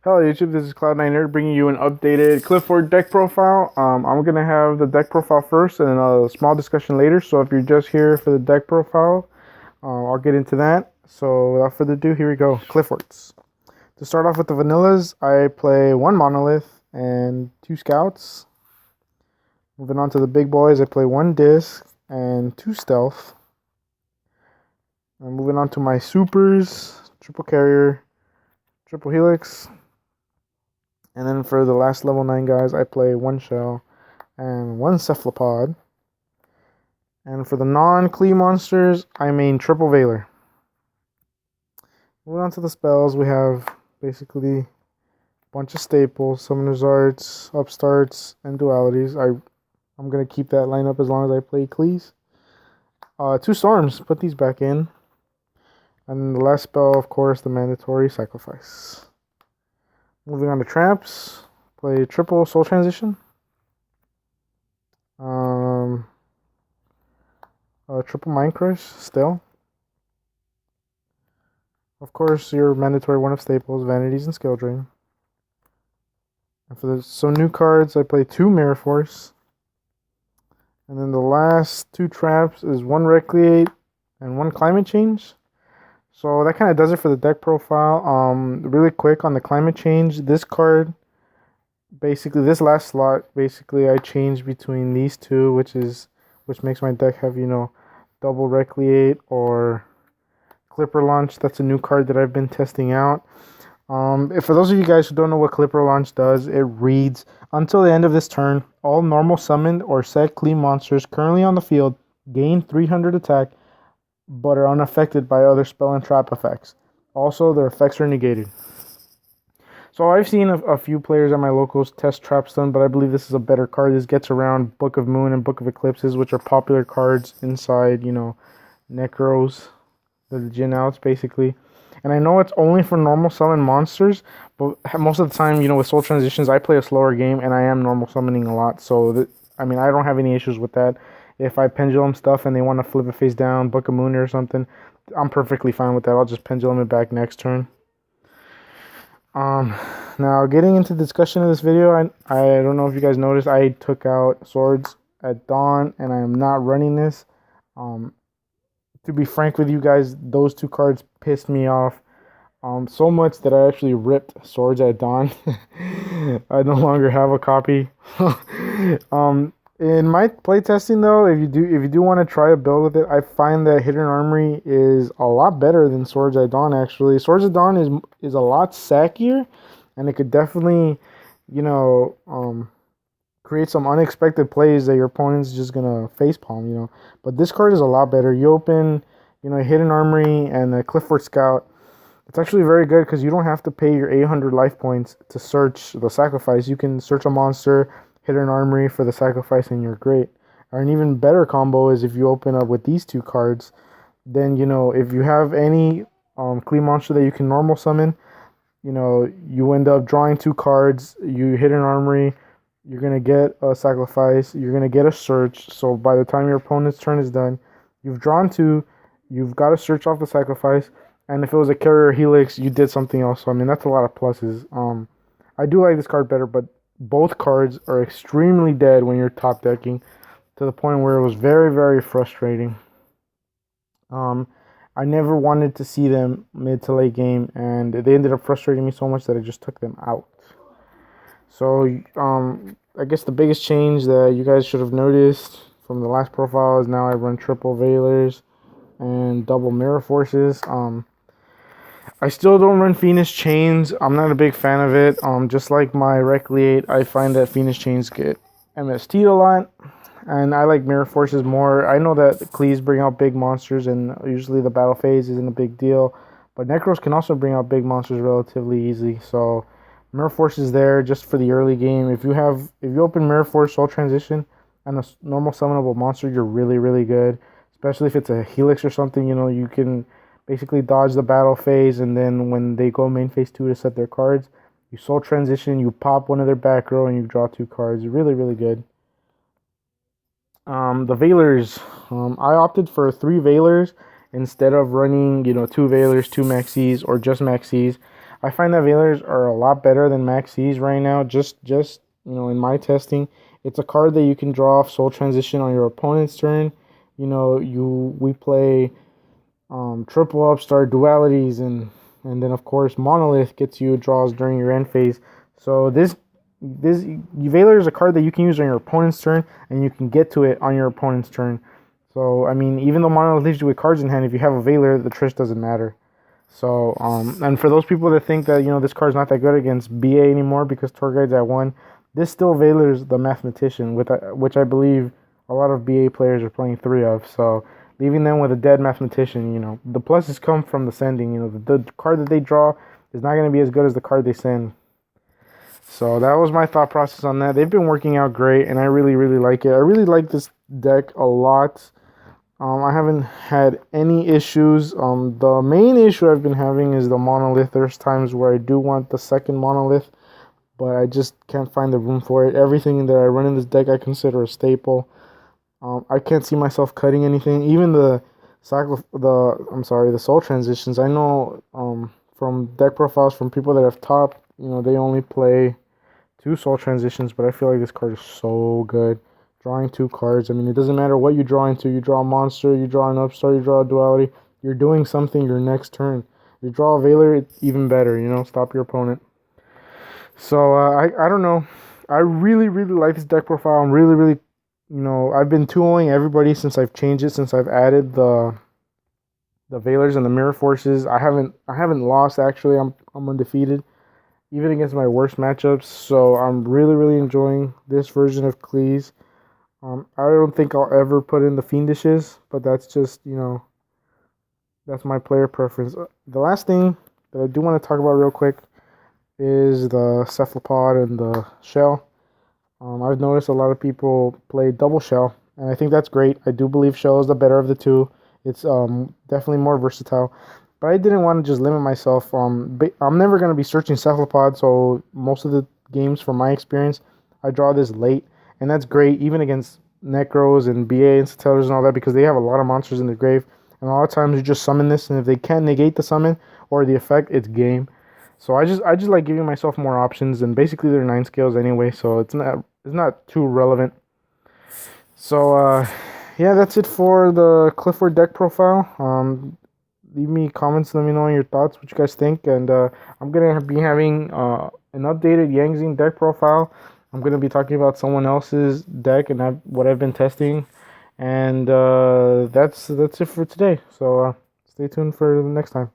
Hello YouTube, this is Cloud9Nerd bringing you an updated Clifford deck profile. I'm going to have the deck profile first and then a small discussion later. So if you're just here for the deck profile, I'll get into that. So without further ado, here we go. Cliffords. To start off with the vanillas, I play one Monolith and two Scouts. Moving on to the big boys, I play one Disc and two Stealth. Moving on to my supers, triple Carrier, triple Helix. And then for the last level 9 guys, I play one Shell and one Cephalopod. And for the non-Klee monsters, I main triple Veiler. Moving on to the spells, we have basically a bunch of staples, Summoner's Arts, Upstarts, and Dualities. I'm going to keep that lineup as long as I play Klees. Two Storms, put these back in. And the last spell, of course, the mandatory Sacrifice. Moving on to traps, play triple Soul Transition, triple Mind Crush still. Of course, your mandatory one of staples, Vanities and Skill Drain. And for some new cards, I play two Mirror Force. And then the last two traps is one Recreate and one Climate Change. So that kind of does it for the deck profile. Really quick on the Climate Change, this card, basically this last slot, basically I changed between these two, which makes my deck have, double Recreate or Clipper Launch. That's a new card that I've been testing out. For those of you guys who don't know what Clipper Launch does, it reads, until the end of this turn, all normal summoned or set Klee monsters currently on the field gain 300 attack, but are unaffected by other spell and trap effects. Also, their effects are negated. So I've seen a few players at my locals test Trapstone, but I believe this is a better card. This gets around Book of Moon and Book of Eclipses, which are popular cards inside, Necros, the Jin outs, basically. And I know it's only for normal summon monsters, but most of the time, with Soul Transitions, I play a slower game, and I am normal summoning a lot. So, I don't have any issues with that. If I pendulum stuff and they want to flip it face down, Book of Moon or something, I'm perfectly fine with that. I'll just pendulum it back next turn. Now getting into the discussion of this video, I don't know if you guys noticed, I took out Swords at Dawn, and I am not running this. To be frank with you guys, those two cards pissed me off so much that I actually ripped Swords at Dawn. I no longer have a copy. In my playtesting though, if you do want to try a build with it, I find that Hidden Armory is a lot better than Swords at Dawn actually. Swords at Dawn is a lot sackier, and it could definitely, create some unexpected plays that your opponent's just gonna facepalm, But this card is a lot better. You open, Hidden Armory and a Clifford Scout. It's actually very good because you don't have to pay your 800 life points to search the sacrifice. You can search a monster, Hidden Armory for the sacrifice, and you're great. Or an even better combo is if you open up with these two cards, then if you have any Klee monster that you can normal summon, you end up drawing two cards, you Hidden Armory, you're gonna get a sacrifice, you're gonna get a search. So by the time your opponent's turn is done, you've drawn two, you've got to search off the sacrifice, and if it was a Carrier Helix, you did something else. So that's a lot of pluses. I do like this card better, but both cards are extremely dead when you're top decking, to the point where it was very, very frustrating. I never wanted to see them mid to late game, and they ended up frustrating me so much that I just took them out. So, I guess the biggest change that you guys should have noticed from the last profile is now I run triple Veilers and double Mirror Forces. I still don't run Phoenix Chains. I'm not a big fan of it. Just like my Recreate, I find that Phoenix Chains get MST'd a lot, and I like Mirror Forces more. I know that Klees bring out big monsters, and usually the battle phase isn't a big deal, but Necros can also bring out big monsters relatively easy. So Mirror Force is there just for the early game. If you open Mirror Force, Soul Transition, and a normal summonable monster, you're really, really good. Especially if it's a Helix or something, you can basically dodge the battle phase, and then when they go main phase 2 to set their cards, you Soul Transition, you pop one of their back row, and you draw two cards. Really, really good. The Veilers, I opted for 3 Veilers instead of running, 2 Veilers, 2 Maxis, or just Maxis. I find that Veilers are a lot better than Maxis right now. Just in my testing, it's a card that you can draw off Soul Transition on your opponent's turn. We play triple upstart dualities, and then of course Monolith gets you draws during your end phase. So this Veiler is a card that you can use on your opponent's turn, and you can get to it on your opponent's turn. So I mean, even though Monolith leaves you with cards in hand, if you have a Veiler, the trick doesn't matter. So and for those people that think that this card's not that good against BA anymore because Tour Guide's at 1, this still Veiler's the Mathematician, which I believe a lot of BA players are playing 3 of. So leaving them with a dead Mathematician, the pluses come from the sending. The card that they draw is not going to be as good as the card they send. So that was my thought process on that. They've been working out great, and I really, really like it. I really like this deck a lot. I haven't had any issues. The main issue I've been having is the Monolith. There's times where I do want the second Monolith, but I just can't find the room for it. Everything that I run in this deck I consider a staple. I can't see myself cutting anything. Even the Soul Transitions. I know from deck profiles from people that have top, they only play 2 Soul Transitions, but I feel like this card is so good. Drawing 2 cards. I mean, it doesn't matter what you draw into. You draw a monster, you draw an upstart, you draw a duality. You're doing something your next turn. You draw a Veiler, it's even better. Stop your opponent. So I don't know. I really, really like this deck profile. I'm really, really, I've been 2-0ing everybody since I've changed it. Since I've added the Veilers and the Mirror Forces. I haven't lost actually. I'm undefeated, even against my worst matchups. So I'm really, really enjoying this version of Kleese. I don't think I'll ever put in the Fiendishes, but that's just, that's my player preference. The last thing that I do want to talk about real quick is the Cephalopod and the Shell. I've noticed a lot of people play double Shell, and I think that's great. I do believe Shell is the better of the two. It's definitely more versatile. But I didn't want to just limit myself. I'm never going to be searching Cephalopod, so most of the games, from my experience, I draw this late. And that's great, even against Necros and BA and Satellas and all that, because they have a lot of monsters in their grave. And a lot of times you just summon this, and if they can't negate the summon or the effect, it's game. So I just like giving myself more options, and basically they're 9 scales anyway, so it's not too relevant. So yeah, that's it for the Qliphort deck profile. Leave me comments, let me know your thoughts, what you guys think, and I'm gonna be having an updated Yang Zine deck profile. I'm going to be talking about someone else's deck and what I've been testing. And that's it for today. So stay tuned for the next time.